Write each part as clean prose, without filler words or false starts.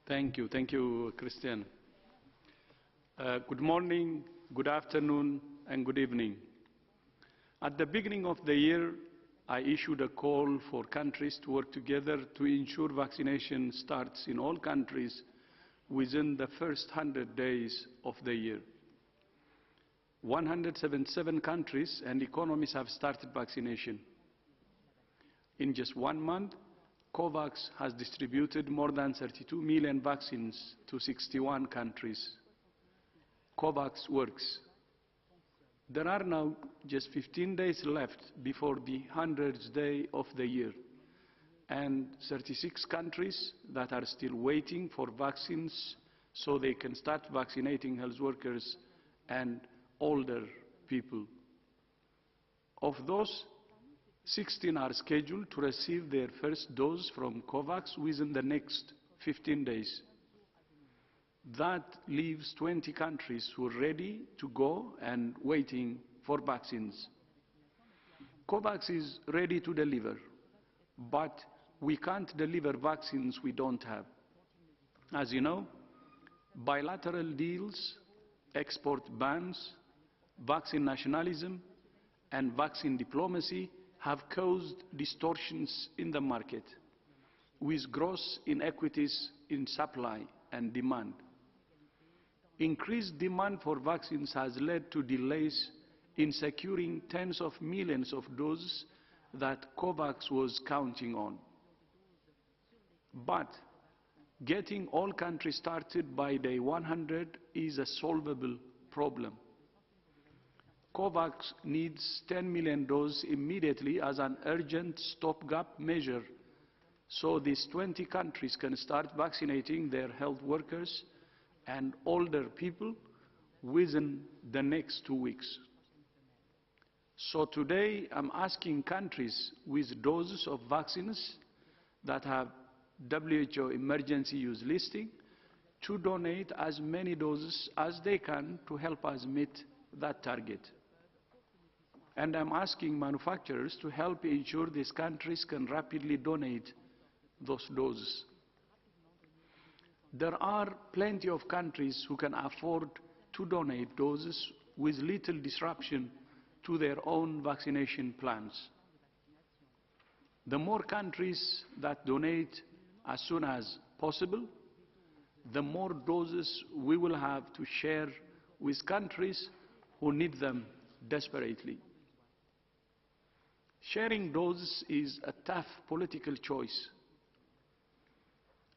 Thank you, Christian. Good morning, good afternoon, and good evening. At the beginning of the year, I issued a call for countries to work together to ensure vaccination starts in all countries within the first 100 days of the year. 177 countries and economies have started vaccination. In just 1 month, COVAX has distributed more than 32 million vaccines to 61 countries. COVAX works. There are now just 15 days left before the 100th day of the year, and 36 countries that are still waiting for vaccines so they can start vaccinating health workers and older people. Of those, 16 are scheduled to receive their first dose from COVAX within the next 15 days. That leaves 20 countries who are ready to go and waiting for vaccines. COVAX is ready to deliver, but we can't deliver vaccines we don't have. As you know, bilateral deals, export bans, vaccine nationalism, and vaccine diplomacy have caused distortions in the market, with gross inequities in supply and demand. Increased demand for vaccines has led to delays in securing tens of millions of doses that COVAX was counting on. But getting all countries started by day 100 is a solvable problem. COVAX needs 10 million doses immediately as an urgent stopgap measure so these 20 countries can start vaccinating their health workers and older people within the next 2 weeks. So today I'm asking countries with doses of vaccines that have WHO emergency use listing to donate as many doses as they can to help us meet that target. And I'm asking manufacturers to help ensure these countries can rapidly donate those doses. There are plenty of countries who can afford to donate doses with little disruption to their own vaccination plans. The more countries that donate as soon as possible, the more doses we will have to share with countries who need them desperately. Sharing doses is a tough political choice,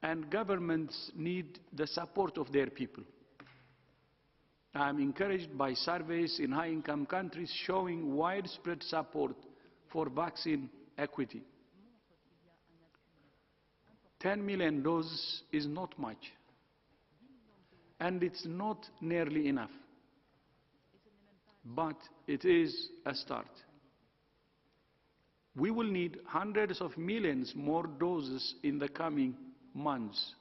and governments need the support of their people. I am encouraged by surveys in high-income countries showing widespread support for vaccine equity. 10 million doses is not much, and it's not nearly enough, but it is a start. We will need hundreds of millions more doses in the coming months.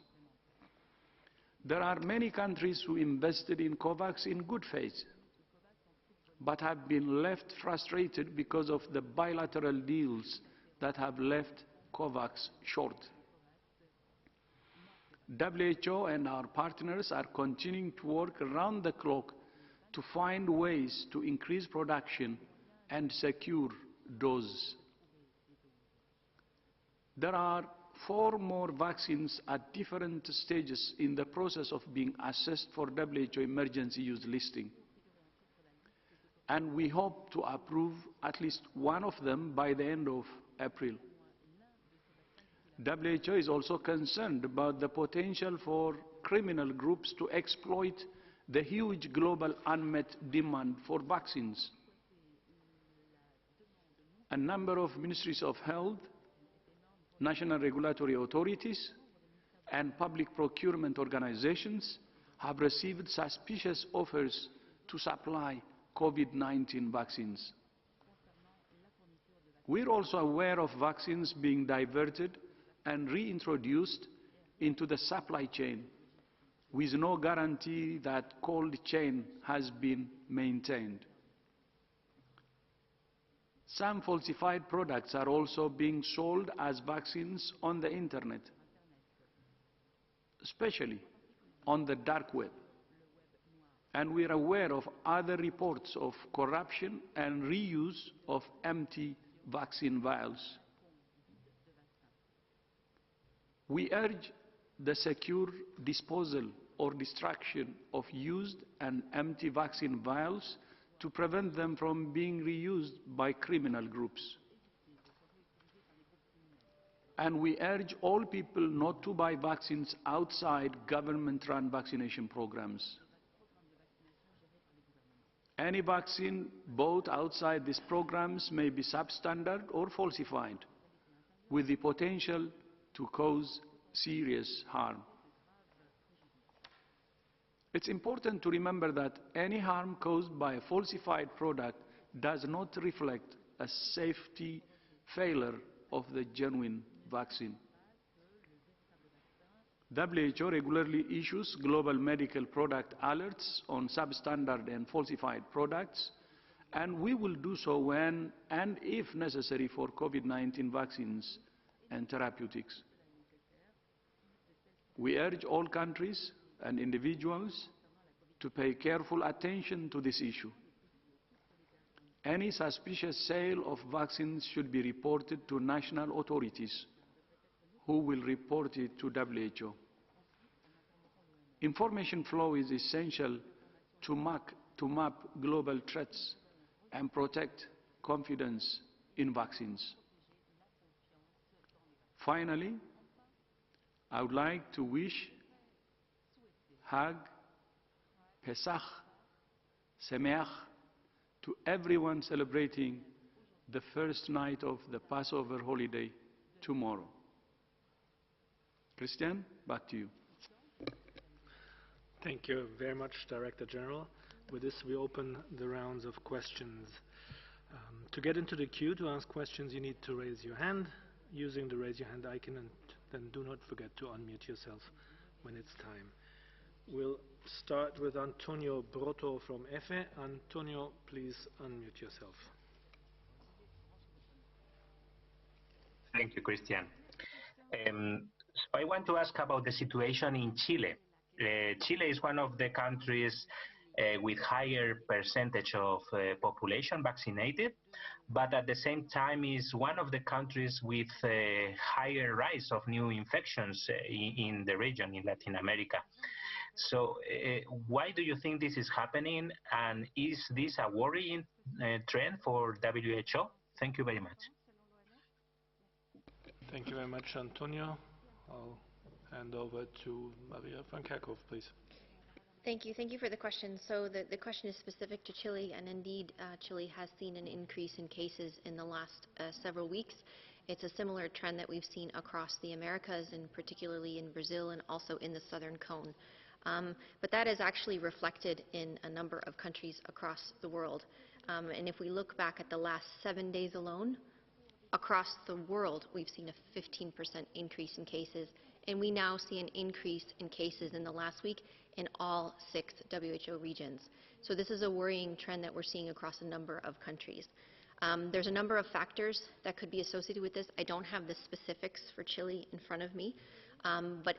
There are many countries who invested in COVAX in good faith, but have been left frustrated because of the bilateral deals that have left COVAX short. WHO and our partners are continuing to work around the clock to find ways to increase production and secure doses. There are 4 more vaccines at different stages in the process of being assessed for WHO emergency use listing. And we hope to approve at least one of them by the end of April. WHO is also concerned about the potential for criminal groups to exploit the huge global unmet demand for vaccines. A number of ministries of health, national regulatory authorities, and public procurement organizations have received suspicious offers to supply COVID-19 vaccines. We're also aware of vaccines being diverted and reintroduced into the supply chain with no guarantee that cold chain has been maintained. Some falsified products are also being sold as vaccines on the internet. especially on the dark web. And we are aware of other reports of corruption and reuse of empty vaccine vials. We urge the secure disposal or destruction of used and empty vaccine vials to prevent them from being reused by criminal groups. And we urge all people not to buy vaccines outside government-run vaccination programs. Any vaccine bought outside these programs may be substandard or falsified, with the potential to cause serious harm. It's important to remember that any harm caused by a falsified product does not reflect a safety failure of the genuine vaccine. WHO regularly issues global medical product alerts on substandard and falsified products, and we will do so when and if necessary for COVID-19 vaccines and therapeutics. We urge all countries and individuals to pay careful attention to this issue. Any suspicious sale of vaccines should be reported to national authorities, who will report it to WHO. Information flow is essential to map global threats and protect confidence in vaccines. Finally, I would like to wish Hag, Pesach, Sameach to everyone celebrating the first night of the Passover holiday tomorrow. Christian, back to you. Thank you very much, Director General. With this, we open the rounds of questions. To get into the queue to ask questions, you need to raise your hand using the raise your hand icon, and then do not forget to unmute yourself when it's time. We'll start with Antonio Brotto from EFE. Antonio, please unmute yourself. Thank you, Christian. So I want to ask about the situation in Chile. Chile is one of the countries with higher percentage of population vaccinated, but at the same time is one of the countries with higher rise of new infections in the region, in Latin America. So why do you think this is happening, and is this a worrying trend for WHO? Thank you very much. Thank you very much, Antonio. I'll hand over to Maria Van Kerkhove, please. Thank you. Thank you for the question. So the question is specific to Chile, and indeed Chile has seen an increase in cases in the last several weeks. It's a similar trend that we've seen across the Americas, and particularly in Brazil and also in the Southern Cone. But that is actually reflected in a number of countries across the world. And if we look back at the last 7 days alone, across the world, we've seen a 15% increase in cases, and we now see an increase in cases in the last week in all 6 WHO regions. So this is a worrying trend that we're seeing across a number of countries. There's a number of factors that could be associated with this. I don't have the specifics for Chile in front of me, but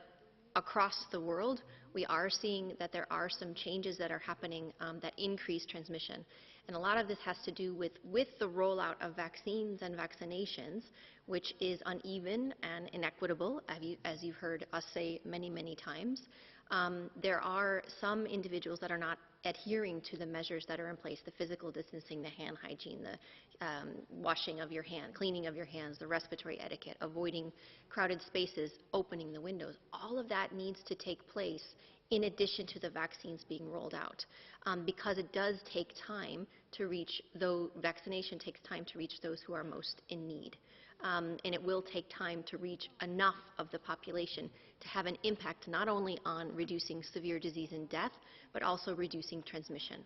across the world, we are seeing that there are some changes that are happening that increase transmission. And a lot of this has to do with the rollout of vaccines and vaccinations, which is uneven and inequitable, as you've heard us say many, many times. There are some individuals that are not adhering to the measures that are in place, the physical distancing, the hand hygiene, the washing of your hand, cleaning of your hands, the respiratory etiquette, avoiding crowded spaces, opening the windows. All of that needs to take place in addition to the vaccines being rolled out, because it does take time to reach, though vaccination takes time to reach those who are most in need. And it will take time to reach enough of the population to have an impact not only on reducing severe disease and death, but also reducing transmission.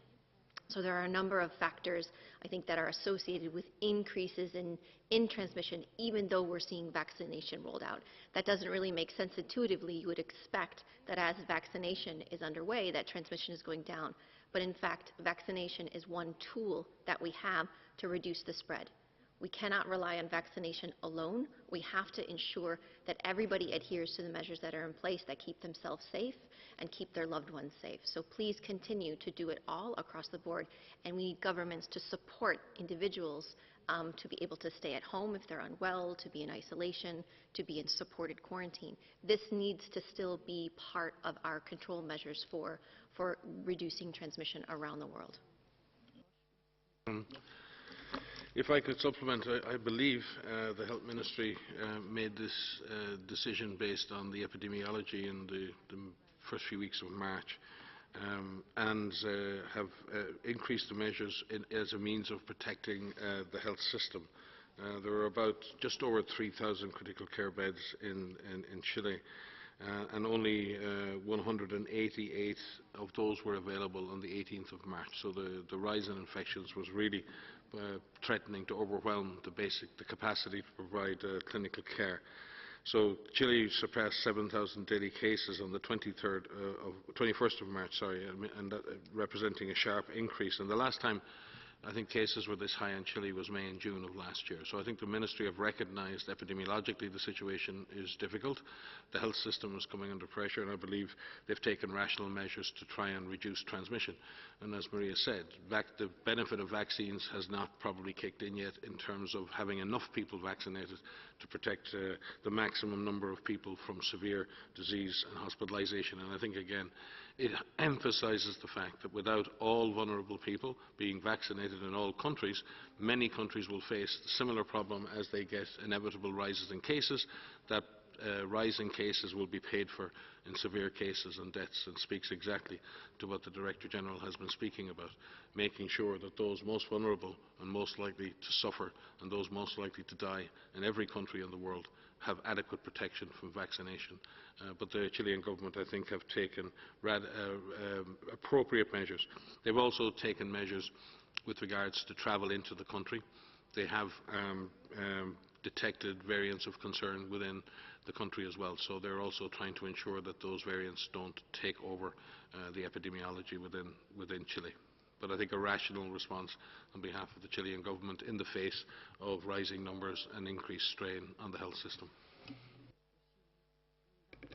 So there are a number of factors, I think, that are associated with increases in transmission, even though we're seeing vaccination rolled out. That doesn't really make sense intuitively. You would expect that as vaccination is underway, that transmission is going down. But in fact, vaccination is one tool that we have to reduce the spread. We cannot rely on vaccination alone. We have to ensure that everybody adheres to the measures that are in place that keep themselves safe and keep their loved ones safe. So please continue to do it all across the board, and we need governments to support individuals to be able to stay at home if they're unwell, to be in isolation, to be in supported quarantine. This needs to still be part of our control measures for reducing transmission around the world. If I could supplement, I believe the Health Ministry made this decision based on the epidemiology in the first few weeks of March, and have increased the measures as a means of protecting the health system. There are about just over 3,000 critical care beds in Chile, and only 188 of those were available on the 18th of March. So the rise in infections was really threatening to overwhelm the capacity to provide clinical care. So Chile surpassed 7,000 daily cases on the 21st of March, and that, representing a sharp increase. And the last time I think cases were this high in Chile was May and June of last year. So I think the Ministry have recognised epidemiologically the situation is difficult. The health system is coming under pressure, and I believe they've taken rational measures to try and reduce transmission. And as Maria said, the benefit of vaccines has not probably kicked in yet in terms of having enough people vaccinated to protect the maximum number of people from severe disease and hospitalisation. And I think, again, it emphasises the fact that without all vulnerable people being vaccinated in all countries, many countries will face a similar problem as they get inevitable rises in cases. That rise in cases will be paid for in severe cases and deaths, and speaks exactly to what the Director General has been speaking about, making sure that those most vulnerable and most likely to suffer and those most likely to die in every country in the world have adequate protection from vaccination. But the Chilean government, I think, have taken appropriate measures. They've also taken measures with regards to travel into the country. They have detected variants of concern within the country as well. So they're also trying to ensure that those variants don't take over the epidemiology within Chile. But I think a rational response on behalf of the Chilean government in the face of rising numbers and increased strain on the health system.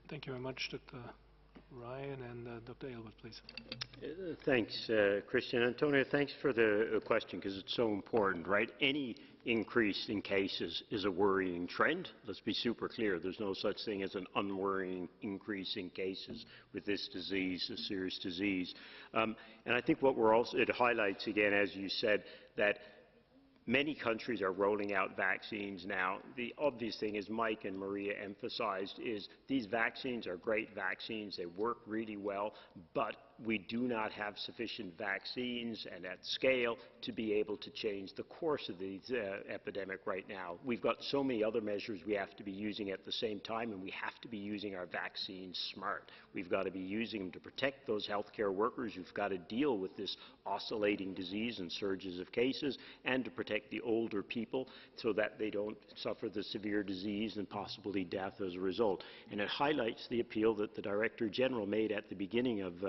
Thank you very much, Dr. Ryan, and Dr. Aylward, please. Thanks, Christian. Antonio, thanks for the question, because it's so important, right? Any increase in cases is a worrying trend. Let's be super clear. There's no such thing as an unworrying increase in cases with this disease, a serious disease. And I think what it highlights, again, as you said, that many countries are rolling out vaccines now. The obvious thing, as Mike and Maria emphasized, is these vaccines are great vaccines. They work really well, but we do not have sufficient vaccines and at scale to be able to change the course of the epidemic right now. We've got so many other measures we have to be using at the same time, and we have to be using our vaccines smart. We've got to be using them to protect those healthcare workers who've got to deal with this oscillating disease and surges of cases, and to protect the older people so that they don't suffer the severe disease and possibly death as a result. And it highlights the appeal that the Director General made at the beginning of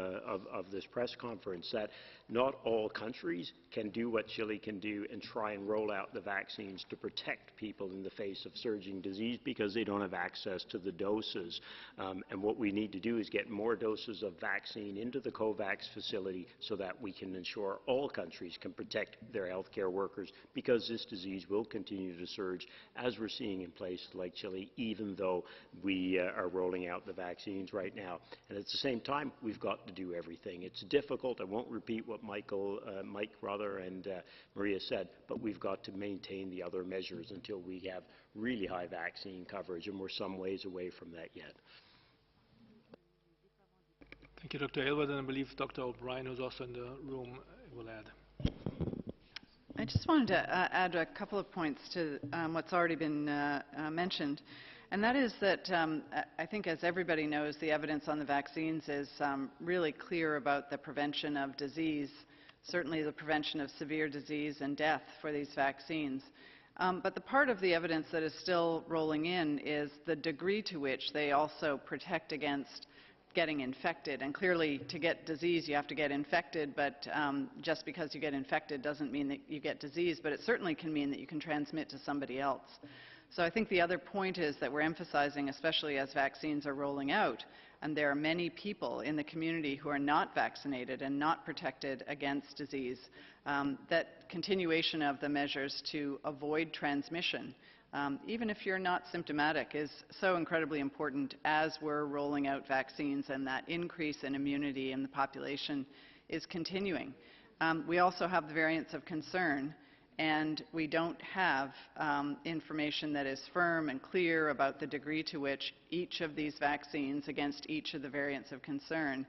this press conference, that not all countries can do what Chile can do and try and roll out the vaccines to protect people in the face of surging disease, because they don't have access to the doses. And what we need to do is get more doses of vaccine into the COVAX facility so that we can ensure all countries can protect their healthcare workers, because this disease will continue to surge, as we're seeing in places like Chile, even though we are rolling out the vaccines right now. And at the same time, we've got to do everything. It's difficult. I won't repeat what Mike and Maria said, but we've got to maintain the other measures until we have really high vaccine coverage, and we're some ways away from that yet. Thank you, Dr. Aylward, and I believe Dr. O'Brien, who's also in the room, will add. I just wanted to add a couple of points to what's already been mentioned. And that is that I think, as everybody knows, the evidence on the vaccines is really clear about the prevention of disease, certainly the prevention of severe disease and death for these vaccines. But the part of the evidence that is still rolling in is the degree to which they also protect against getting infected. And clearly, to get disease, you have to get infected, but just because you get infected doesn't mean that you get disease, but it certainly can mean that you can transmit to somebody else. So I think the other point is that we're emphasizing, especially as vaccines are rolling out, and there are many people in the community who are not vaccinated and not protected against disease, that continuation of the measures to avoid transmission, even if you're not symptomatic, is so incredibly important as we're rolling out vaccines, and that increase in immunity in the population is continuing. We also have the variants of concern, and we don't have information that is firm and clear about the degree to which each of these vaccines against each of the variants of concern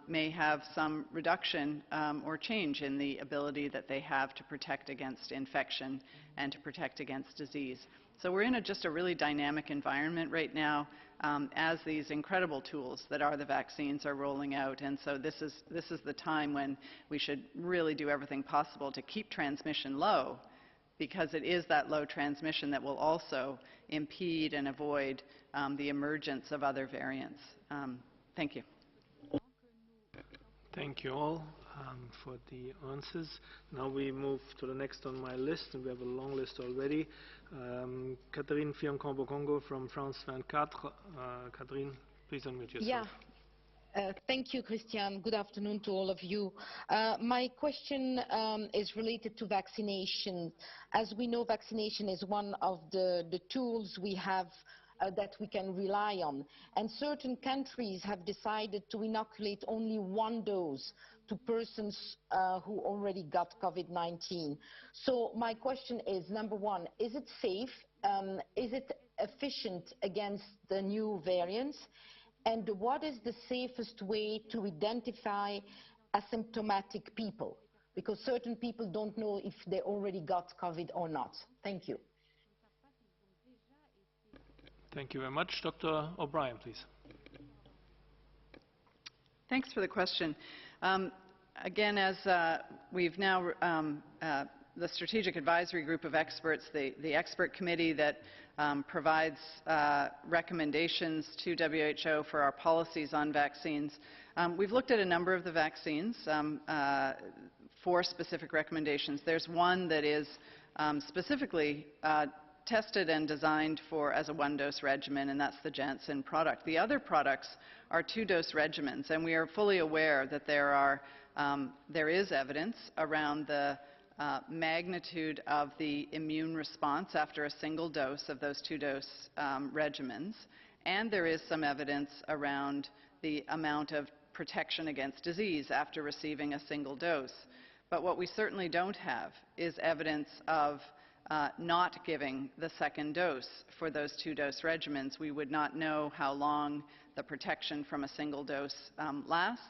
may have some reduction or change in the ability that they have to protect against infection and to protect against disease. So we're in just a really dynamic environment right now as these incredible tools that are the vaccines are rolling out. And so this is the time when we should really do everything possible to keep transmission low, because it is that low transmission that will also impede and avoid the emergence of other variants. Thank you. Thank you all for the answers. Now we move to the next on my list, and we have a long list already. Catherine Fianconbo-Congo from France 24. Catherine, please unmute yourself. Yeah. Thank you, Christian. Good afternoon to all of you. My question is related to vaccination. As we know, vaccination is one of the tools we have that we can rely on. And certain countries have decided to inoculate only one dose to persons who already got COVID-19. So my question is, number one, is it safe? Is it efficient against the new variants? And what is the safest way to identify asymptomatic people? Because certain people don't know if they already got COVID or not. Thank you. Thank you very much. Dr. O'Brien, please. Thanks for the question. Again, as we've now, the Strategic Advisory Group of Experts, the expert committee that provides recommendations to WHO for our policies on vaccines, we've looked at a number of the vaccines for specific recommendations. There's one that is specifically tested and designed for as a one-dose regimen, and that's the Janssen product. The other products are two-dose regimens, and we are fully aware that there is evidence around the magnitude of the immune response after a single dose of those two-dose regimens, and there is some evidence around the amount of protection against disease after receiving a single dose. But what we certainly don't have is evidence of not giving the second dose for those two-dose regimens. We would not know how long the protection from a single dose lasts,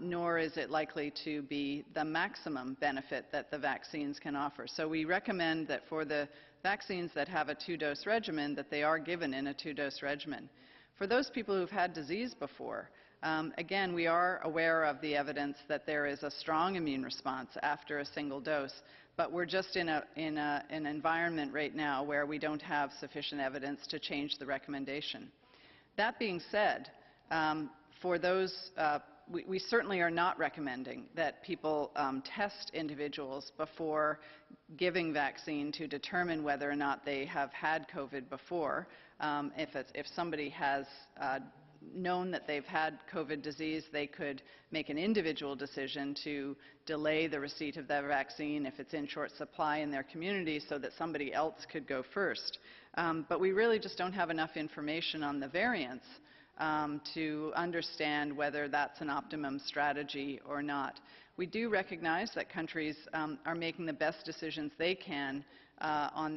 nor is it likely to be the maximum benefit that the vaccines can offer. So we recommend that for the vaccines that have a two-dose regimen, that they are given in a two-dose regimen. For those people who've had disease before, again, we are aware of the evidence that there is a strong immune response after a single dose, but we're just in an environment right now where we don't have sufficient evidence to change the recommendation. That being said, for those, we certainly are not recommending that people test individuals before giving vaccine to determine whether or not they have had COVID before. If somebody has known that they've had COVID disease, they could make an individual decision to delay the receipt of their vaccine if it's in short supply in their community so that somebody else could go first. But we really just don't have enough information on the variants to understand whether that's an optimum strategy or not. We do recognize that countries are making the best decisions they can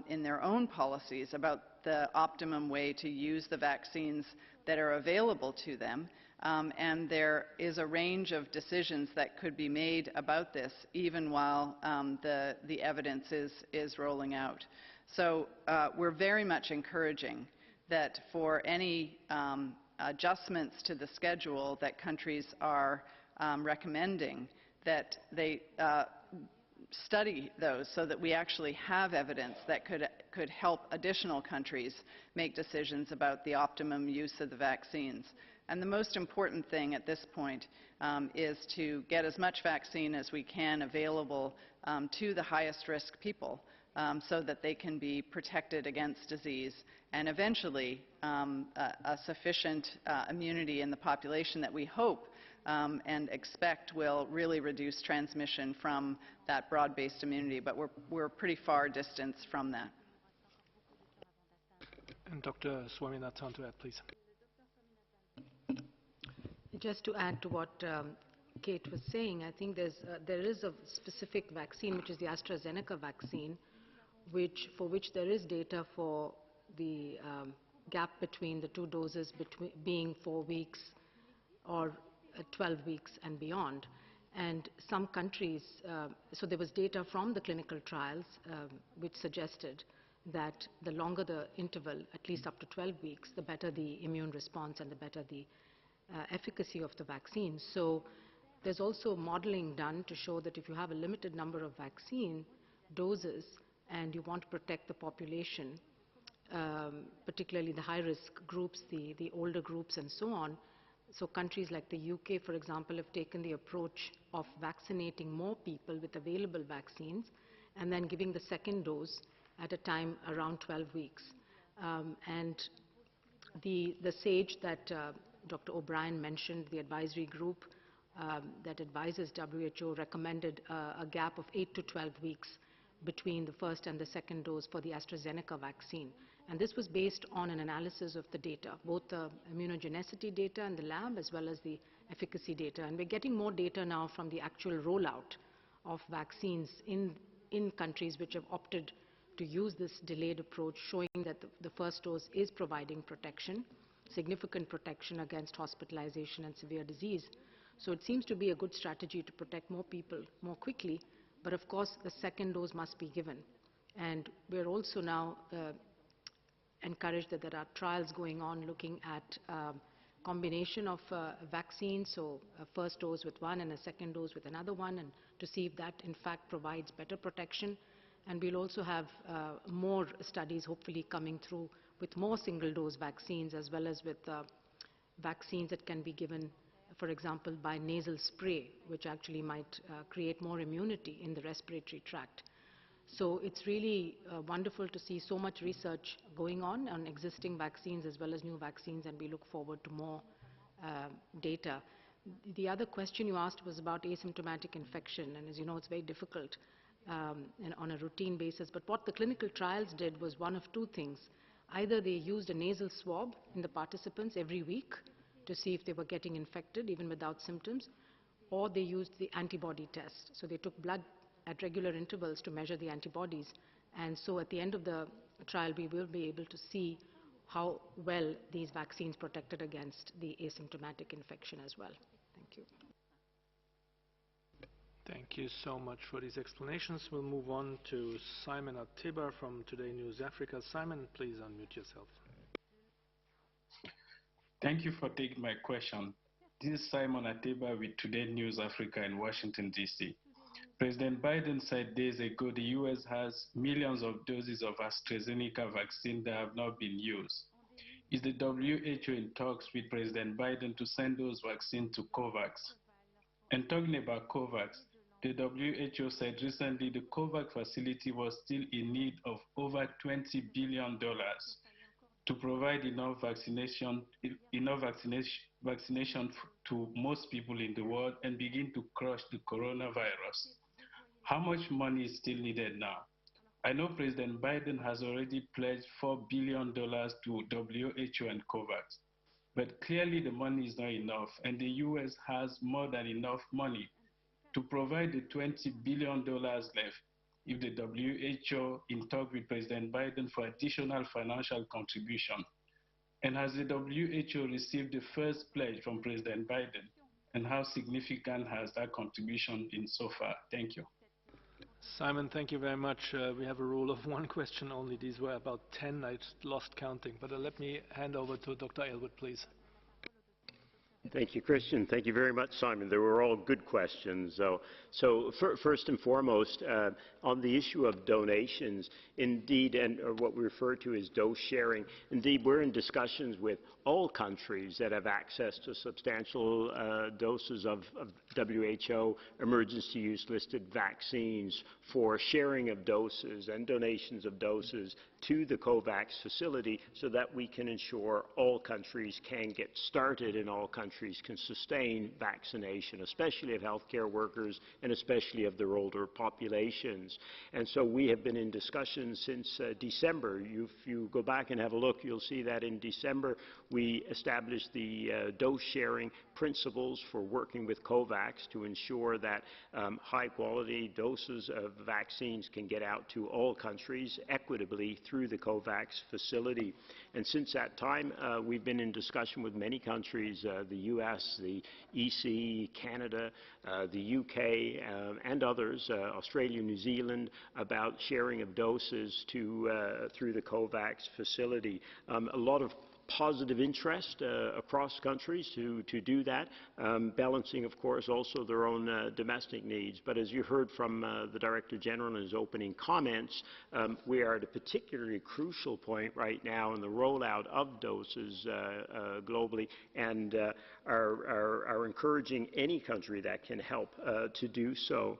in their own policies about the optimum way to use the vaccines that are available to them, and there is a range of decisions that could be made about this even while the evidence is rolling out. So we're very much encouraging that for any adjustments to the schedule that countries are recommending, that they study those so that we actually have evidence that could help additional countries make decisions about the optimum use of the vaccines. And the most important thing at this point is to get as much vaccine as we can available to the highest risk people so that they can be protected against disease, and eventually a sufficient immunity in the population that we hope and expect will really reduce transmission from that broad-based immunity. But we're pretty far distance from that. And Dr. Swaminathan to add, please. Just to add to what Kate was saying, I think there is a specific vaccine, which is the AstraZeneca vaccine, for which there is data for the gap between the two doses being 4 weeks or 12 weeks and beyond. And some countries, so there was data from the clinical trials which suggested that the longer the interval, at least up to 12 weeks, the better the immune response and the better the efficacy of the vaccine. So there's also modeling done to show that if you have a limited number of vaccine doses and you want to protect the population, particularly the high-risk groups, the older groups and so on, so countries like the UK, for example, have taken the approach of vaccinating more people with available vaccines and then giving the second dose at a time around 12 weeks. And the SAGE that Dr. O'Brien mentioned, the advisory group that advises WHO, recommended a gap of 8 to 12 weeks between the first and the second dose for the AstraZeneca vaccine. And this was based on an analysis of the data, both the immunogenicity data in the lab as well as the efficacy data. And we're getting more data now from the actual rollout of vaccines in countries which have opted to use this delayed approach, showing that the first dose is providing protection, significant protection against hospitalization and severe disease. So it seems to be a good strategy to protect more people more quickly, but of course the second dose must be given. And we're also now encouraged that there are trials going on looking at combination of vaccines, so a first dose with one and a second dose with another one, and to see if that in fact provides better protection. And we'll also have more studies hopefully coming through with more single-dose vaccines, as well as with vaccines that can be given, for example, by nasal spray, which actually might create more immunity in the respiratory tract. So it's really wonderful to see so much research going on existing vaccines as well as new vaccines, and we look forward to more data. The other question you asked was about asymptomatic infection, and as you know, it's very difficult on a routine basis. But what the clinical trials did was one of two things. Either they used a nasal swab in the participants every week to see if they were getting infected even without symptoms, or they used the antibody test. So they took blood at regular intervals to measure the antibodies. And so at the end of the trial, we will be able to see how well these vaccines protected against the asymptomatic infection as well. Thank you. Thank you so much for these explanations. We'll move on to Simon Ateba from Today News Africa. Simon, please unmute yourself. Thank you for taking my question. This is Simon Ateba with Today News Africa in Washington, D.C. President Biden said days ago the U.S. has millions of doses of AstraZeneca vaccine that have not been used. Is the WHO in talks with President Biden to send those vaccines to COVAX? And talking about COVAX, the WHO said recently the COVAX facility was still in need of over $20 billion to provide enough vaccination to most people in the world and begin to crush the coronavirus. How much money is still needed now? I know President Biden has already pledged $4 billion to WHO and COVAX, but clearly the money is not enough, and the US has more than enough money to provide the $20 billion left if the WHO in talk with President Biden for additional financial contribution. And has the WHO received the first pledge from President Biden? And how significant has that contribution been so far? Thank you. Simon, thank you very much. We have a rule of one question only. These were about 10. I just lost counting. But let me hand over to Dr. Aylward, please. Thank you, Christian. Thank you very much, Simon. They were all good questions. First and foremost, on the issue of donations, indeed, and what we refer to as dose sharing, indeed, we're in discussions with all countries that have access to substantial doses of WHO emergency use listed vaccines for sharing of doses and donations of doses to the COVAX facility so that we can ensure all countries can get started and all countries can sustain vaccination, especially of healthcare workers and especially of their older populations. And so we have been in discussions since December. If you go back and have a look, you'll see that in December we established the dose sharing principles for working with COVAX to ensure that high-quality doses of vaccines can get out to all countries equitably through the COVAX facility. And since that time, we've been in discussion with many countries, the US, the EC, Canada, the UK, and others, Australia, New Zealand, about sharing of doses through the COVAX facility. A lot of positive interest across countries to do that, balancing, of course, also their own domestic needs. But as you heard from the Director General in his opening comments, we are at a particularly crucial point right now in the rollout of doses globally, and are encouraging any country that can help to do so.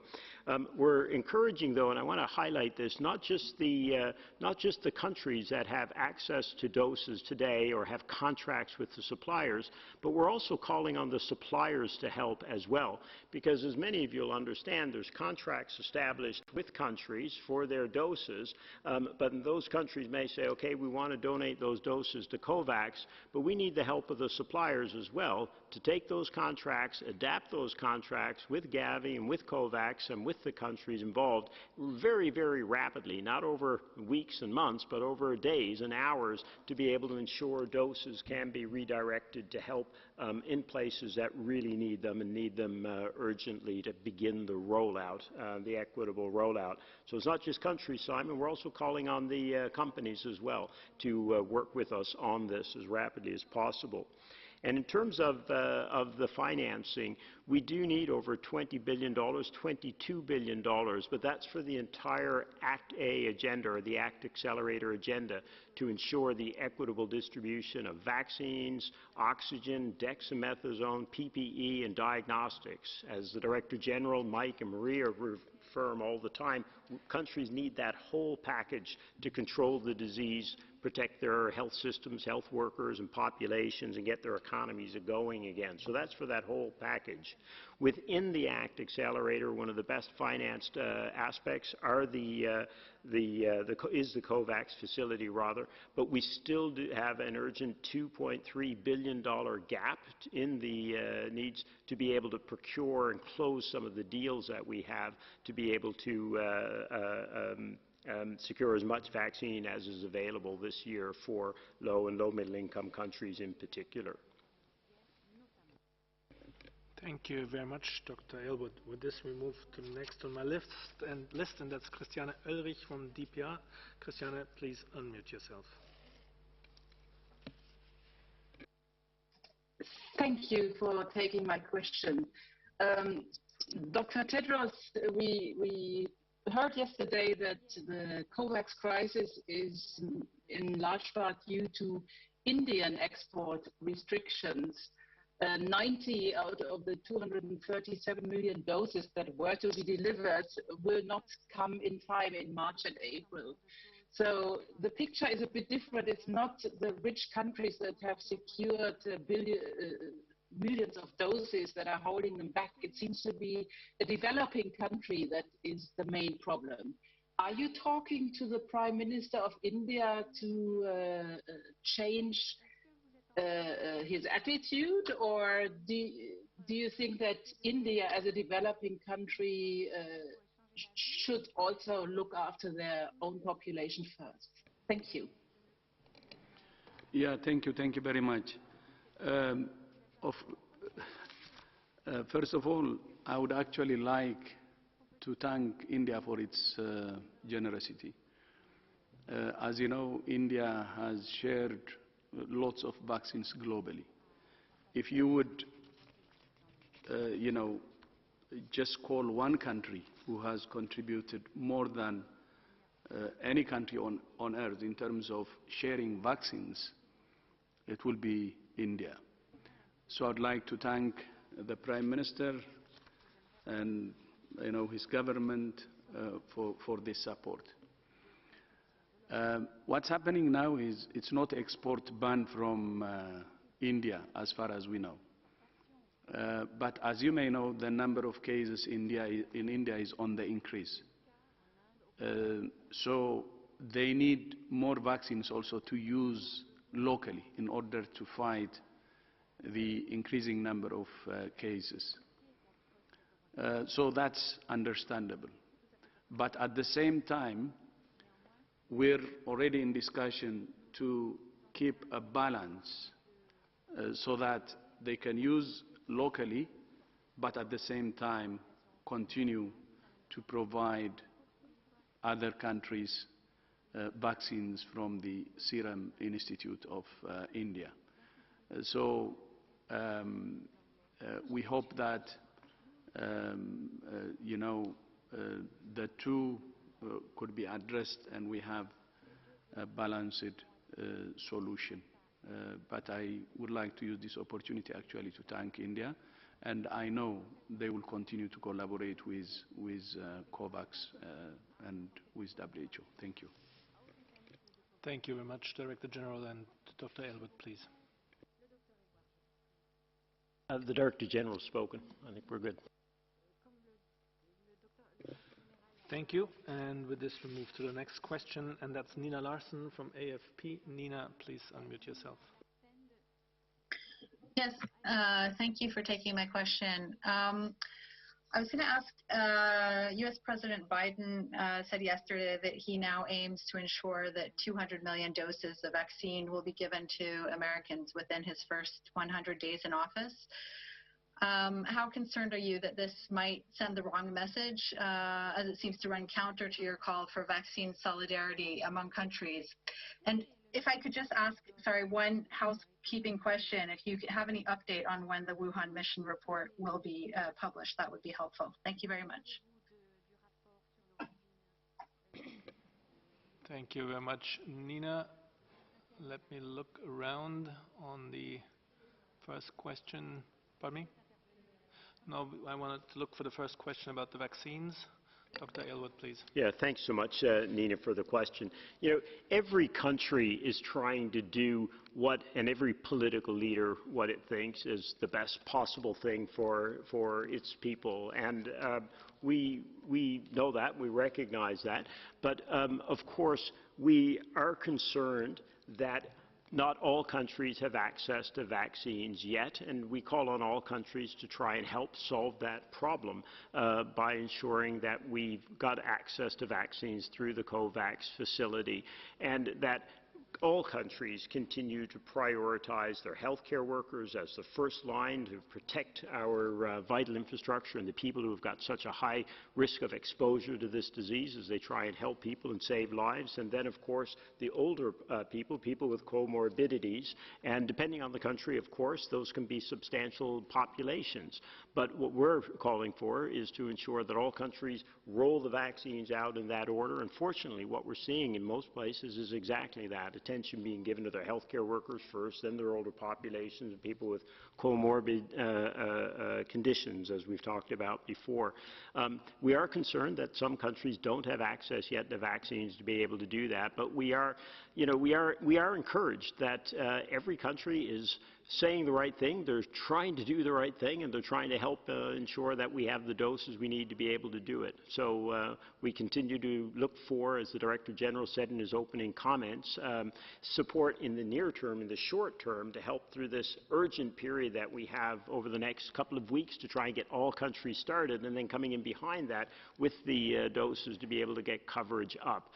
We're encouraging, though, and I want to highlight this, not just the countries that have access to doses today or have contracts with the suppliers, but we're also calling on the suppliers to help as well, because as many of you will understand, there's contracts established with countries for their doses, but those countries may say, okay, we want to donate those doses to COVAX, but we need the help of the suppliers as well to take those contracts, adapt those contracts with Gavi and with COVAX and with the countries involved very, very rapidly, not over weeks and months, but over days and hours, to be able to ensure doses can be redirected to help in places that really need them and need them urgently to begin the rollout, the equitable rollout. So it's not just countries, Simon, we're also calling on the companies as well to work with us on this as rapidly as possible. And in terms of the financing, we do need over $20 billion, $22 billion, but that's for the entire Act A agenda, or the Act Accelerator agenda, to ensure the equitable distribution of vaccines, oxygen, dexamethasone, PPE, and diagnostics. As the Director General, Mike and Maria reaffirm all the time, countries need that whole package to control the disease, protect their health systems, health workers, and populations, and get their economies going again. So that's for that whole package. Within the ACT Accelerator, one of the best financed aspects are is the COVAX facility, rather, but we still do have an urgent $2.3 billion gap in the needs to be able to procure and close some of the deals that we have to be able to secure as much vaccine as is available this year for low and low-middle income countries in particular. Thank you very much, Dr. Aylward. With this, we move to the next on my list, and that's Christiane Oelrich from DPR. Christiane, please unmute yourself. Thank you for taking my question. Dr. Tedros, we heard yesterday that the COVAX crisis is in large part due to Indian export restrictions. 90 out of the 237 million doses that were to be delivered will not come in time in March and April. So the picture is a bit different. It's not the rich countries that have secured millions of doses that are holding them back. It seems to be a developing country that is the main problem. Are you talking to the Prime Minister of India to change his attitude, or do you think that India as a developing country should also look after their own population first? Thank you. Yeah, thank you very much. First of all, I would actually like to thank India for its generosity. As you know, India has shared lots of vaccines globally. If you would just call one country who has contributed more than any country on earth in terms of sharing vaccines, it will be India. So I'd like to thank the Prime Minister and his government for this support. What's happening now is it's not export ban from India as far as we know. But as you may know, the number of cases in India is on the increase. So they need more vaccines also to use locally in order to fight the increasing number of cases. So that's understandable. But at the same time, we're already in discussion to keep a balance so that they can use locally, but at the same time continue to provide other countries vaccines from the Serum Institute of India. So we hope that the two could be addressed and we have a balanced solution. But I would like to use this opportunity actually to thank India, and I know they will continue to collaborate with COVAX and with WHO. Thank you. Thank you very much, Director General, and Dr. Aylward, please. The Director General has spoken. I think we're good. Thank you. And with this, we move to the next question, and that's Nina Larsen from AFP. Nina, please unmute yourself. Yes, thank you for taking my question. I was going to ask, U.S. President Biden said yesterday that he now aims to ensure that 200 million doses of vaccine will be given to Americans within his first 100 days in office. How concerned are you that this might send the wrong message, as it seems to run counter to your call for vaccine solidarity among countries? And if I could just ask, sorry, one housekeeping question, if you have any update on when the Wuhan mission report will be published, that would be helpful. Thank you very much. Thank you very much, Nina. Let me look around on the first question. Pardon me? No, I wanted to look for the first question about the vaccines. Dr. Aylward, please. Yeah, thanks so much, Nina, for the question. Every country is trying to do and every political leader, what it thinks is the best possible thing for its people. And we know that, we recognize that. But of course, we are concerned that not all countries have access to vaccines yet, and we call on all countries to try and help solve that problem by ensuring that we've got access to vaccines through the COVAX facility, and that all countries continue to prioritize their healthcare workers as the first line to protect our vital infrastructure and the people who have got such a high risk of exposure to this disease as they try and help people and save lives. And then, of course, the older people with comorbidities. And depending on the country, of course, those can be substantial populations. But what we're calling for is to ensure that all countries roll the vaccines out in that order. Unfortunately, what we're seeing in most places is exactly that. Attention being given to their healthcare workers first, then their older populations and people with comorbid conditions, as we've talked about before. We are concerned that some countries don't have access yet to vaccines to be able to do that, but we are encouraged that every country is saying the right thing, they're trying to do the right thing, and they're trying to help ensure that we have the doses we need to be able to do it. So we continue to look for, as the Director General said in his opening comments, support in the near term, in the short term, to help through this urgent period that we have over the next couple of weeks to try and get all countries started, and then coming in behind that with the doses to be able to get coverage up.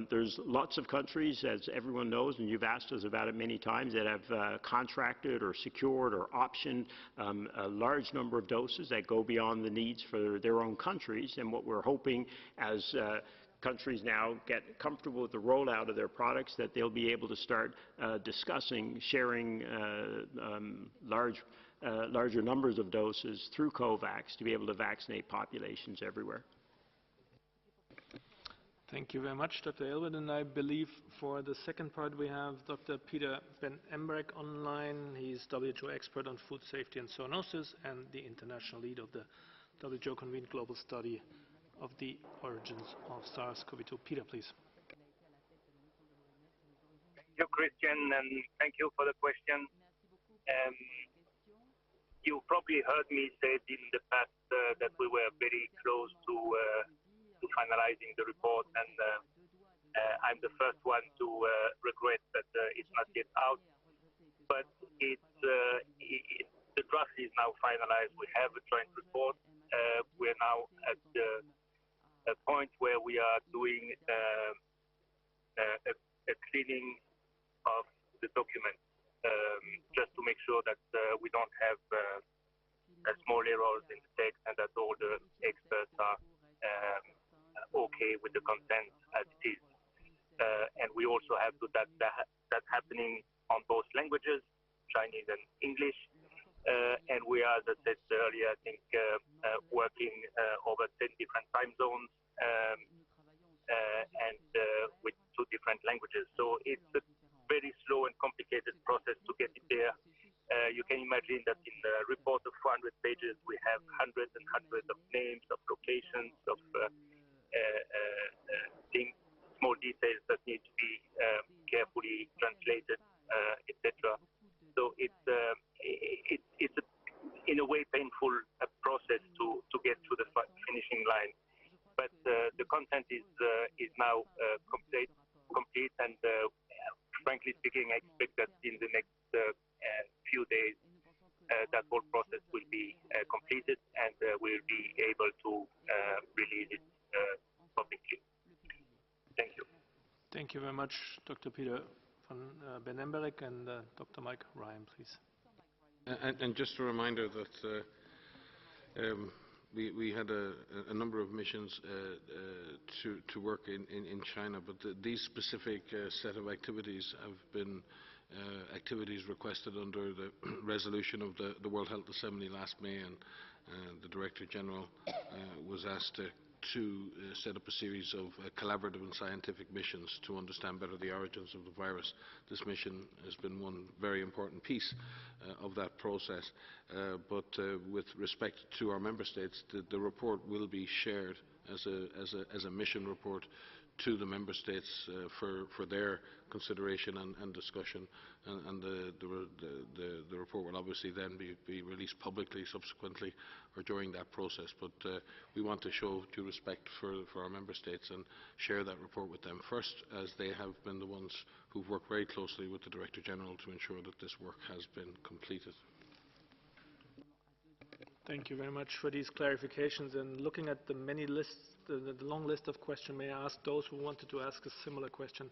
There's lots of countries, as everyone knows, and you've asked us about it many times, that have contracted or secured or optioned a large number of doses that go beyond the needs for their own countries. And what we're hoping as countries now get comfortable with the rollout of their products, that they'll be able to start discussing sharing large larger numbers of doses through COVAX to be able to vaccinate populations everywhere. Thank you very much, Dr. Aylward. And I believe for the second part we have Dr. Peter Ben Emmerich online. He's WHO expert on food safety and zoonosis and the international lead of the WHO convened global study of the origins of SARS-CoV-2. Peter, please. Thank you, Christian, and thank you for the question. You probably heard me say in the past that we were very close to finalizing the report, and I'm the first one to regret that it's not yet out. But the draft is now finalized. We have a joint report. We're now at a point where we are doing a cleaning of the document, just to make sure that we don't have small errors in the text and that all the experts are okay with the content as it is. And we also have to that happening on both languages, Chinese and English. And we are, as I said earlier, I think, working over 10 different time zones and with 2 different languages. So it's a very slow and complicated process to get it there. You can imagine that in the report of 400 pages, we have hundreds and hundreds of names, of locations, of things, small details that need to be carefully translated, etc. So it's in a way painful process to get to the finishing line. But the content is now complete, and frankly speaking, I expect that in the next few days that whole process will be completed, and we'll be able to release it publicly. Thank you. Thank you very much, Dr. Peter van Ben Emmerich, and Dr. Mike Ryan, please. And just a reminder that we had a number of missions to work in China, but these specific set of activities have been activities requested under the resolution of the World Health Assembly last May, and the Director General was asked to set up a series of collaborative and scientific missions to understand better the origins of the virus. This mission has been one very important piece of that process. But with respect to our member states, the report will be shared as a mission report to the member states for their consideration and discussion, and the report will obviously then be released publicly subsequently or during that process. But we want to show due respect for our member states and share that report with them first, as they have been the ones who've worked very closely with the Director General to ensure that this work has been completed. Thank you very much for these clarifications. And looking at the many lists, the long list of questions, may I ask those who wanted to ask a similar question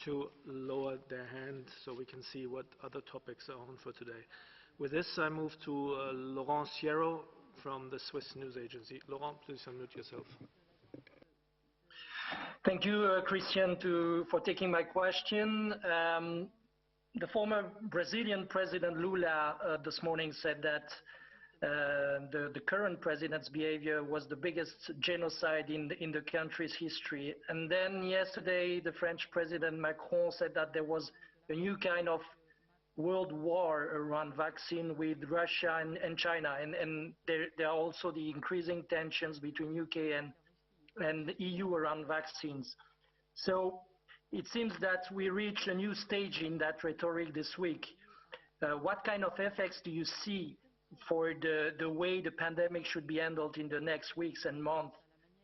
to lower their hand so we can see what other topics are on for today. With this, I move to Laurent Sierro from the Swiss News Agency. Laurent, please unmute yourself. Thank you, Christian, for taking my question. The former Brazilian President Lula this morning said that the current president's behavior was the biggest genocide in the country's history. And then yesterday, the French President Macron said that there was a new kind of world war around vaccine with Russia and China. And there are also the increasing tensions between UK and the EU around vaccines. So it seems that we reached a new stage in that rhetoric this week. What kind of effects do you see for the way the pandemic should be handled in the next weeks and months?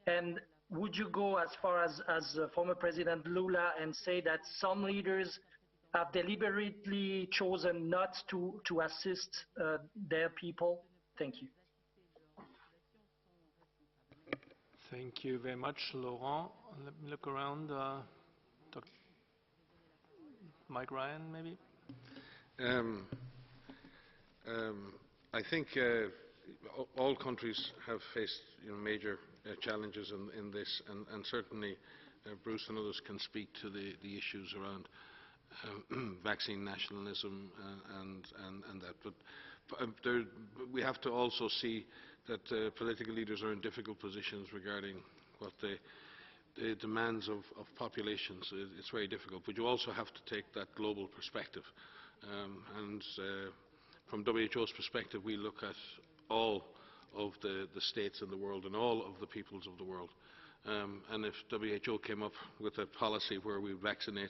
And would you go as far as former President Lula and say that some leaders have deliberately chosen not to assist their people? Thank you. Thank you very much, Laurent. Let me look around. Dr. Mike Ryan, maybe? I think all countries have faced major challenges in this, and certainly Bruce and others can speak to the issues around vaccine nationalism and that. But we have to also see that political leaders are in difficult positions regarding what the demands of populations. It's very difficult, but you also have to take that global perspective. From WHO's perspective, we look at all of the states in the world and all of the peoples of the world. And if WHO came up with a policy where we vaccinate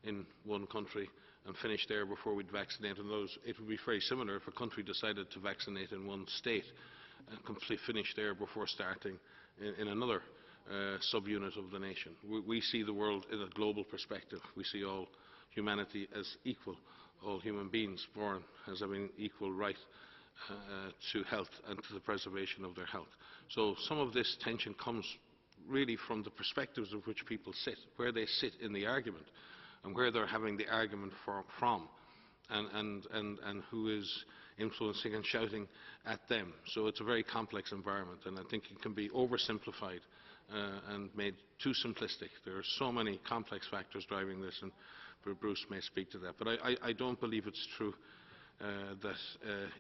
in one country and finish there before we'd vaccinate in those, it would be very similar if a country decided to vaccinate in one state and completely finish there before starting in another subunit of the nation. We see the world in a global perspective. We see all humanity as equal, all human beings born as having equal right to health and to the preservation of their health. So some of this tension comes really from the perspectives of which people sit, where they sit in the argument, and where they're having the argument from, and who is influencing and shouting at them. So it's a very complex environment, and I think it can be oversimplified and made too simplistic. There are so many complex factors driving this, and Bruce may speak to that. But I don't believe it's true that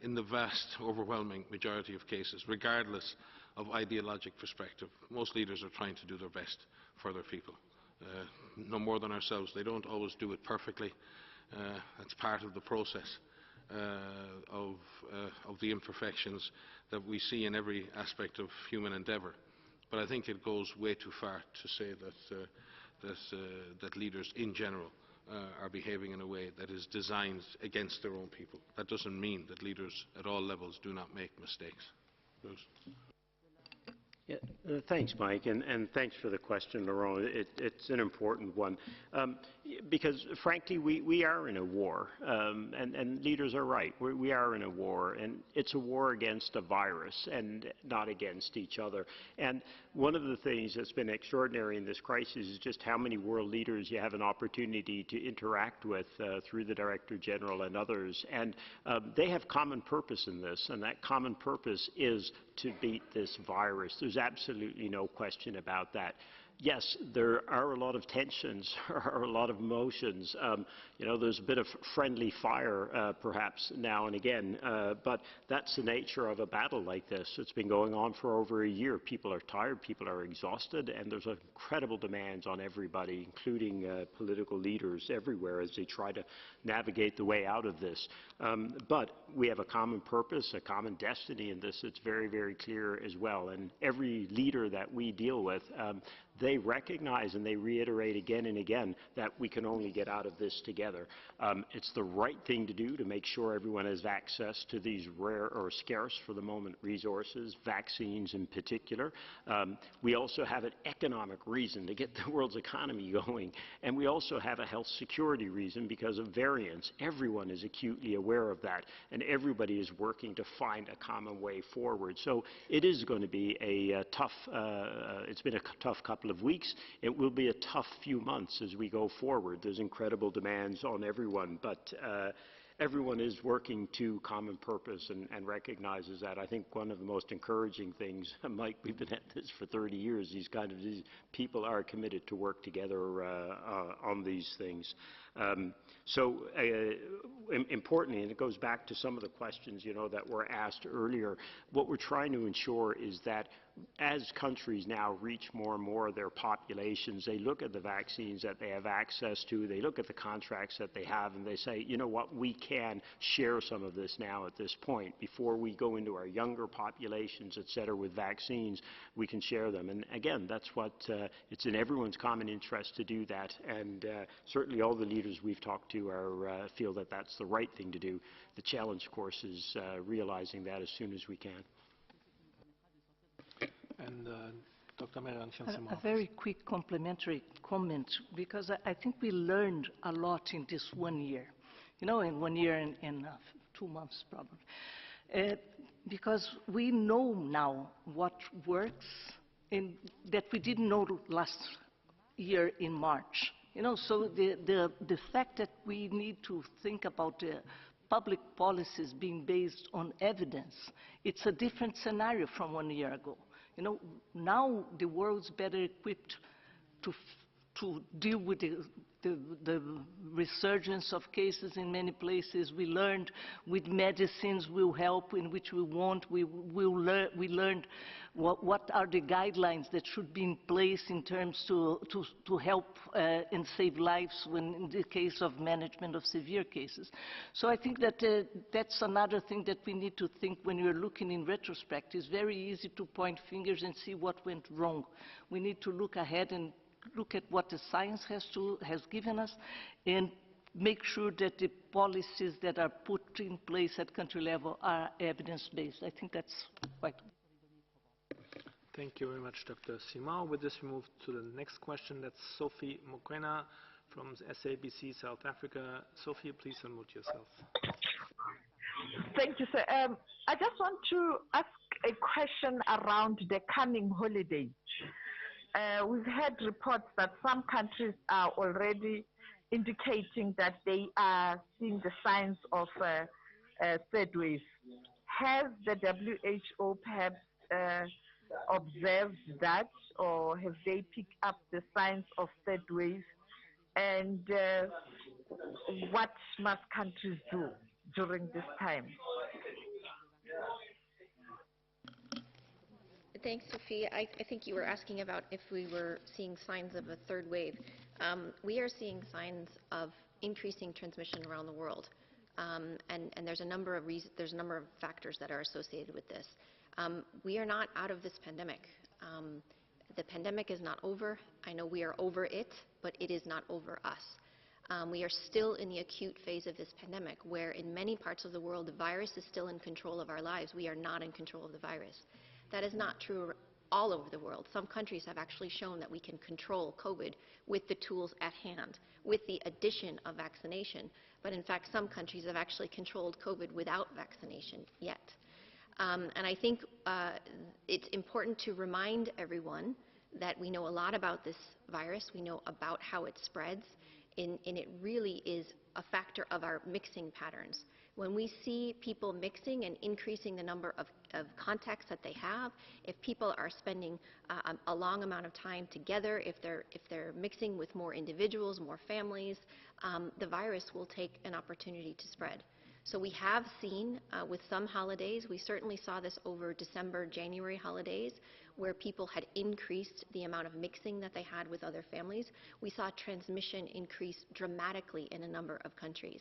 in the vast, overwhelming majority of cases, regardless of ideologic perspective, most leaders are trying to do their best for their people. No more than ourselves. They don't always do it perfectly. That's part of the process of the imperfections that we see in every aspect of human endeavour. But I think it goes way too far to say that leaders in general are behaving in a way that is designed against their own people. That doesn't mean that leaders at all levels do not make mistakes. Bruce? Yeah, thanks, Mike, and thanks for the question, Laurent. It's an important one, because frankly we are in a war, and leaders are right. We are in a war, and it's a war against a virus and not against each other. And one of the things that's been extraordinary in this crisis is just how many world leaders you have an opportunity to interact with through the Director General and others, and they have common purpose in this, and that common purpose is to beat this virus. There's absolutely no question about that. Yes, there are a lot of tensions, there are a lot of emotions. You know, there's a bit of friendly fire, perhaps, now and again, but that's the nature of a battle like this. It's been going on for over a year. People are tired, people are exhausted, and there's incredible demands on everybody, including political leaders everywhere, as they try to navigate the way out of this. But we have a common purpose, a common destiny in this. It's very, very clear as well. And every leader that we deal with, they recognize and they reiterate again and again that we can only get out of this together. It's the right thing to do to make sure everyone has access to these rare or scarce for the moment resources, vaccines in particular. We also have an economic reason to get the world's economy going, and we also have a health security reason because of variants. Everyone is acutely aware of that, and everybody is working to find a common way forward. So it is going to be a tough, it's been a tough couple of weeks. It will be a tough few months as we go forward. There's incredible demands on everyone, but everyone is working to common purpose and recognizes that. I think one of the most encouraging things, Mike, we've been at this for 30 years, these people are committed to work together on these things. Importantly, and it goes back to some of the questions, you know, that were asked earlier, what we're trying to ensure is that as countries now reach more and more of their populations, they look at the vaccines that they have access to, they look at the contracts that they have, and they say, you know what, we can share some of this now at this point. Before we go into our younger populations, et cetera, with vaccines, we can share them. And again, that's what, it's in everyone's common interest to do that, and certainly all the leaders we've talked to feel that that's the right thing to do. The challenge, of course, is realizing that as soon as we can. And Dr. Maria Van Kerkhove. A very quick complementary comment, because I think we learned a lot in this 1 year, you know, in 1 year and 2 months probably, because we know now what works and that we didn't know last year in March. You know, so the fact that we need to think about public policies being based on evidence, it's a different scenario from 1 year ago. You know, now the world's better equipped to to deal with the resurgence of cases in many places. We learned with medicines will help, in which we won't. We learned what are the guidelines that should be in place in terms to help and save lives when in the case of management of severe cases. So I think that that's another thing that we need to think when we're looking in retrospect. It's very easy to point fingers and see what went wrong. We need to look ahead and look at what the science has given us and make sure that the policies that are put in place at country level are evidence-based. I think that's quite. Thank you very much, Dr. Simao. With this, we move to the next question. That's Sophie Mokoena from SABC South Africa. Sophie, please unmute yourself. Thank you, sir. I just want to ask a question around the coming holiday. We've had reports that some countries are already indicating that they are seeing the signs of third wave. Has the WHO perhaps observed that, or have they picked up the signs of third wave? And what must countries do during this time? Thanks, Sophie. I think you were asking about if we were seeing signs of a third wave. We are seeing signs of increasing transmission around the world, and there's a number of factors that are associated with this. We are not out of this pandemic. The pandemic is not over. I know we are over it, but it is not over us. We are still in the acute phase of this pandemic, where in many parts of the world, the virus is still in control of our lives. We are not in control of the virus. That is not true all over the world. Some countries have actually shown that we can control COVID with the tools at hand, with the addition of vaccination. But in fact, some countries have actually controlled COVID without vaccination yet. And I think it's important to remind everyone that we know a lot about this virus. We know about how it spreads, and it really is a factor of our mixing patterns. When we see people mixing and increasing the number of contacts that they have, if people are spending a long amount of time together, if they're mixing with more individuals, more families, the virus will take an opportunity to spread. So we have seen with some holidays, we certainly saw this over December, January holidays, where people had increased the amount of mixing that they had with other families. We saw transmission increase dramatically in a number of countries.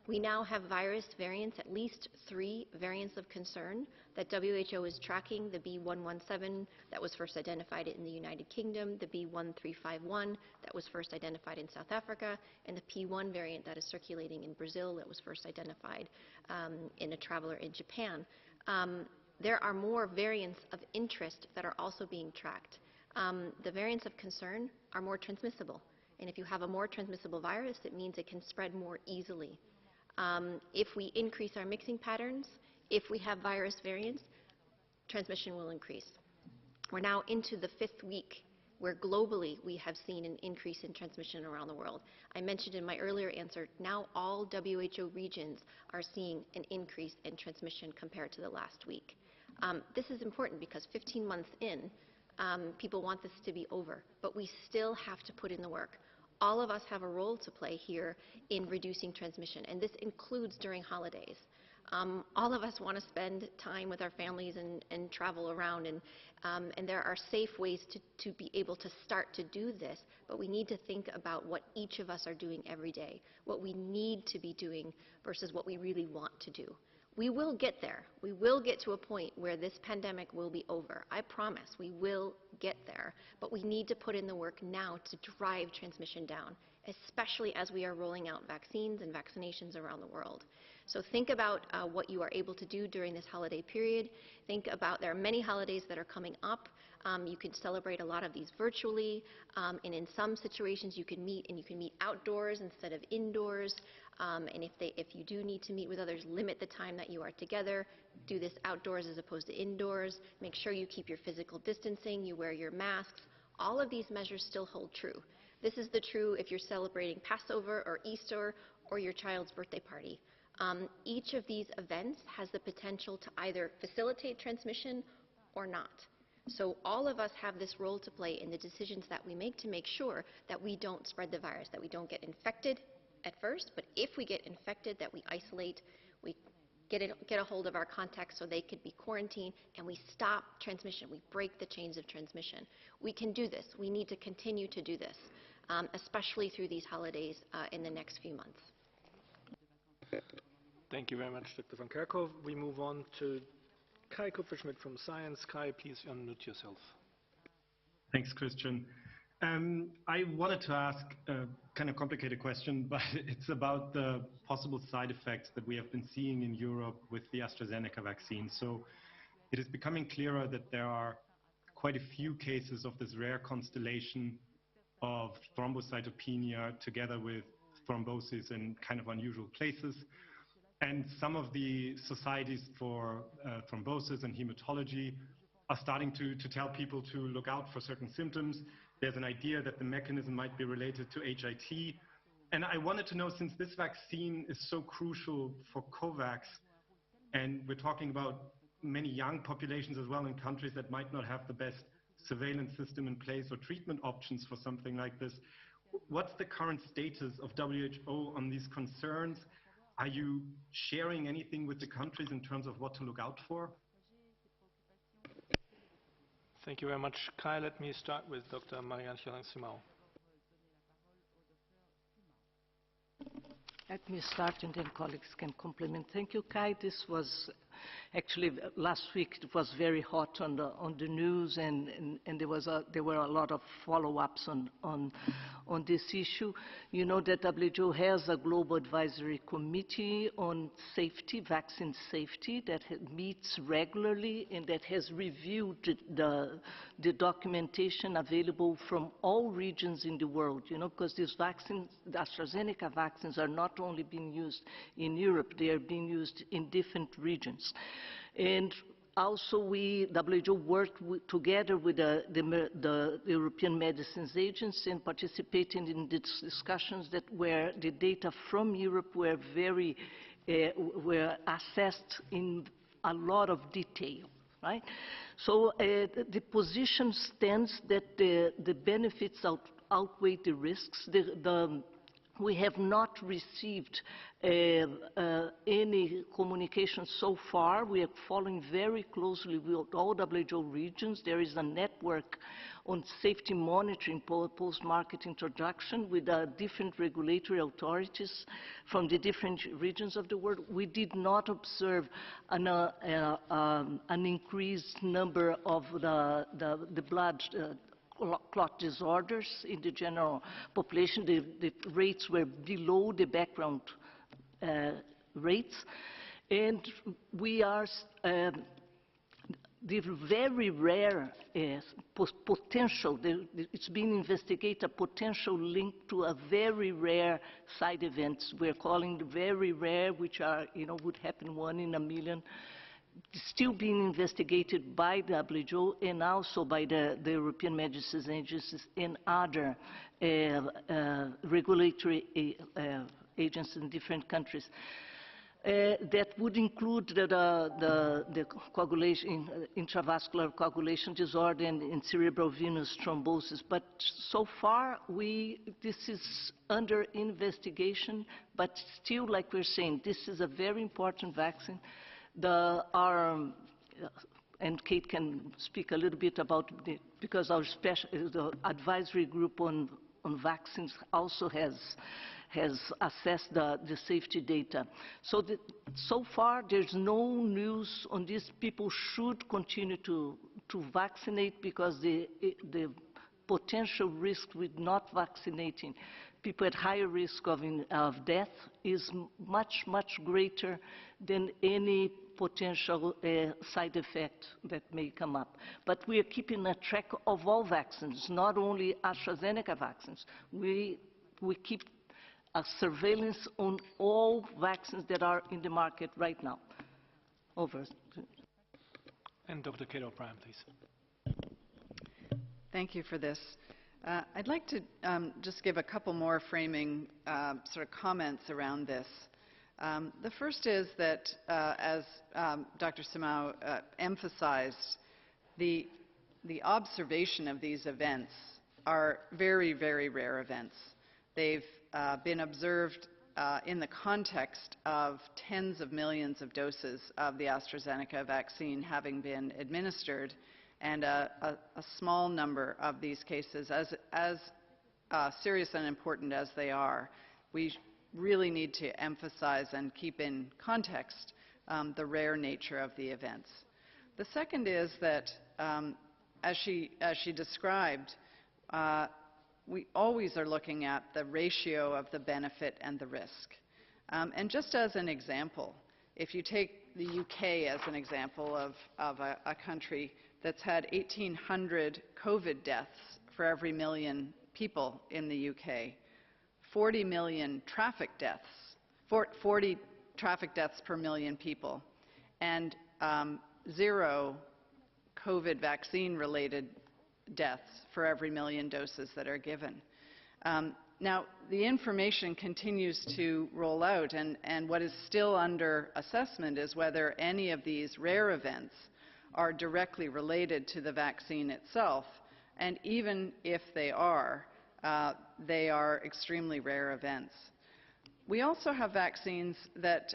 We now have virus variants, at least 3 variants of concern that WHO is tracking: the B.1.1.7 that was first identified in the United Kingdom, the B.1.351 that was first identified in South Africa, and the P.1 variant that is circulating in Brazil that was first identified in a traveler in Japan. There are more variants of interest that are also being tracked. The variants of concern are more transmissible, and if you have a more transmissible virus, it means it can spread more easily. If we increase our mixing patterns, if we have virus variants, transmission will increase. We're now into the 5th week where globally we have seen an increase in transmission around the world. I mentioned in my earlier answer, now all WHO regions are seeing an increase in transmission compared to the last week. This is important because 15 months in, people want this to be over, but we still have to put in the work. All of us have a role to play here in reducing transmission, and this includes during holidays. All of us want to spend time with our families and travel around, and there are safe ways to be able to start to do this, but we need to think about what each of us are doing every day, what we need to be doing versus what we really want to do. We will get there. We will get to a point where this pandemic will be over. I promise we will get there. But we need to put in the work now to drive transmission down, especially as we are rolling out vaccines and vaccinations around the world. So think about what you are able to do during this holiday period. Think about, there are many holidays that are coming up. You can celebrate a lot of these virtually, and in some situations you can meet, and you can meet outdoors instead of indoors. And if you do need to meet with others, limit the time that you are together. Do this outdoors as opposed to indoors. Make sure you keep your physical distancing, you wear your masks. All of these measures still hold true. This is true if you're celebrating Passover or Easter or your child's birthday party. Each of these events has the potential to either facilitate transmission or not. So all of us have this role to play in the decisions that we make to make sure that we don't spread the virus, that we don't get infected at first, but if we get infected, that we isolate, we get a hold of our contacts so they could be quarantined, and we stop transmission. We break the chains of transmission. We can do this. We need to continue to do this, especially through these holidays in the next few months. Thank you very much, Dr. Van Kerkhove. We move on to Kai Kupferschmidt from Science. Kai, please unmute yourself. Thanks, Christian. I wanted to ask a kind of complicated question, but it's about the possible side effects that we have been seeing in Europe with the AstraZeneca vaccine. So it is becoming clearer that there are quite a few cases of this rare constellation of thrombocytopenia together with thrombosis in kind of unusual places. And some of the societies for thrombosis and hematology are starting to tell people to look out for certain symptoms. There's an idea that the mechanism might be related to HIT. And I wanted to know, since this vaccine is so crucial for COVAX, and we're talking about many young populations as well in countries that might not have the best surveillance system in place or treatment options for something like this, what's the current status of WHO on these concerns? Are you sharing anything with the countries in terms of what to look out for? Thank you very much, Kai. Let me start with Dr. Maria Van Kerkhove. Let me start and then colleagues can complement. Thank you, Kai. This was actually last week. It was very hot on the news, and there were a lot of follow-ups on this issue. You know that WHO has a global advisory committee on safety, vaccine safety, that meets regularly and that has reviewed the documentation available from all regions in the world. You know, because these vaccines, the AstraZeneca vaccines, are not only being used in Europe; they are being used in different regions. And also, WHO worked together with the European Medicines Agency and participated in these discussions where the data from Europe were assessed in a lot of detail, right? So the position stands that the benefits outweigh the risks. We have not received any communication so far. We are following very closely with all WHO regions. There is a network on safety monitoring post-market introduction with different regulatory authorities from the different regions of the world. We did not observe an increased number of the blood clot disorders in the general population. The rates were below the background rates, and we are the very rare potential. It's being investigated, a potential link to a very rare side events. We're calling the very rare, which are, would happen 1 in a million. Still being investigated by the WHO and also by the European Medicines Agencies and other regulatory agencies in different countries. That would include the coagulation, intravascular coagulation disorder and cerebral venous thrombosis. But so far, this is under investigation, but still, like we're saying, this is a very important vaccine. And Kate can speak a little bit about it, because our the advisory group on vaccines also has assessed the safety data. So far, there's no news on this. People should continue to vaccinate, because the potential risk with not vaccinating people at higher risk of death is much, much greater than any potential side effect that may come up. But we are keeping a track of all vaccines, not only AstraZeneca vaccines. We keep a surveillance on all vaccines that are in the market right now. Over. And Dr. Kate O'Brien, please. Thank you for this. I'd like to just give a couple more framing sort of comments around this. The first is that, as Dr. Simao emphasized, the the observation of these events are very, very rare events. They've been observed in the context of tens of millions of doses of the AstraZeneca vaccine having been administered, and a small number of these cases, as serious and important as they are, we really need to emphasize and keep in context the rare nature of the events. The second is that, as she described, we always are looking at the ratio of the benefit and the risk. And just as an example, if you take the UK as an example of a country that's had 1,800 COVID deaths for every million people in the UK, 40 million traffic deaths, 40 traffic deaths per million people, and 0 COVID vaccine-related deaths for every million doses that are given. Now, the information continues to roll out, and what is still under assessment is whether any of these rare events are directly related to the vaccine itself, and even if they are extremely rare events. We also have vaccines that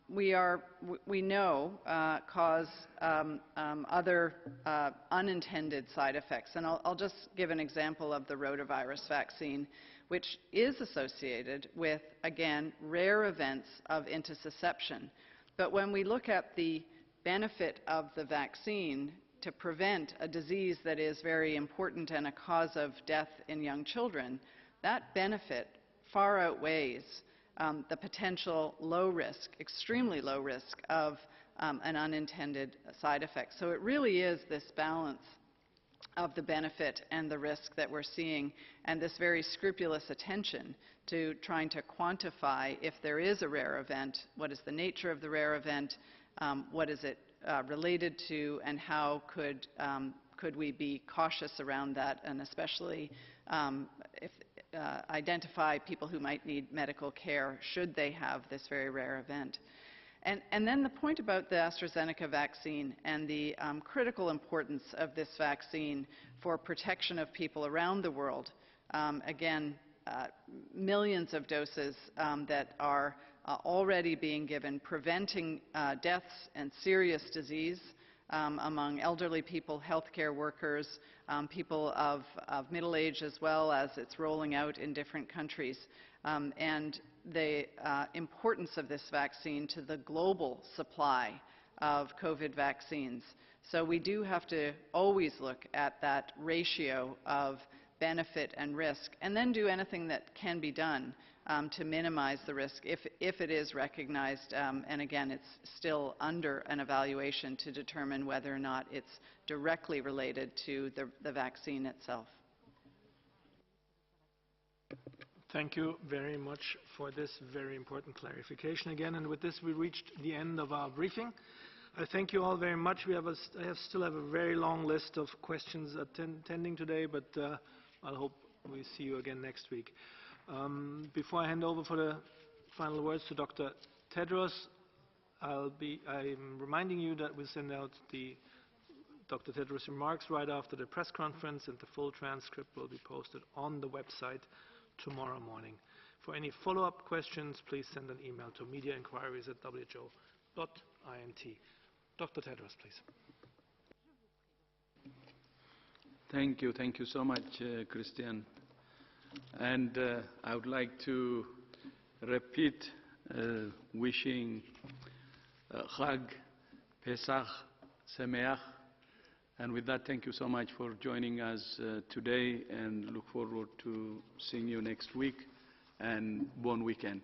we know cause other unintended side effects. And I'll just give an example of the rotavirus vaccine, which is associated with, again, rare events of intussusception. But when we look at the benefit of the vaccine to prevent a disease that is very important and a cause of death in young children, that benefit far outweighs the potential low risk, extremely low risk of an unintended side effect. So it really is this balance of the benefit and the risk that we're seeing, and this very scrupulous attention to trying to quantify if there is a rare event, what is the nature of the rare event, what is it related to, and how could we be cautious around that, and especially identify people who might need medical care should they have this very rare event. And then the point about the AstraZeneca vaccine and the critical importance of this vaccine for protection of people around the world. Again, millions of doses that are already being given, preventing deaths and serious disease among elderly people, healthcare workers, people of middle age, as well as it's rolling out in different countries. And the importance of this vaccine to the global supply of COVID vaccines. So we do have to always look at that ratio of benefit and risk, and then do anything that can be done to minimize the risk if it is recognized. And again, it's still under an evaluation to determine whether or not it's directly related to the vaccine itself. Thank you very much for this very important clarification again. And with this, we reached the end of our briefing. I thank you all very much. I still have a very long list of questions attending today, but I hope we see you again next week. Before I hand over for the final words to Dr. Tedros, I'm reminding you that we send out the Dr. Tedros remarks right after the press conference, and the full transcript will be posted on the website tomorrow morning. For any follow-up questions, please send an email to mediainquiries@who.int. Dr. Tedros, please. Thank you so much, Christian. And I would like to repeat wishing Chag Pesach Sameach. And with that, thank you so much for joining us today, and look forward to seeing you next week, and bon weekend.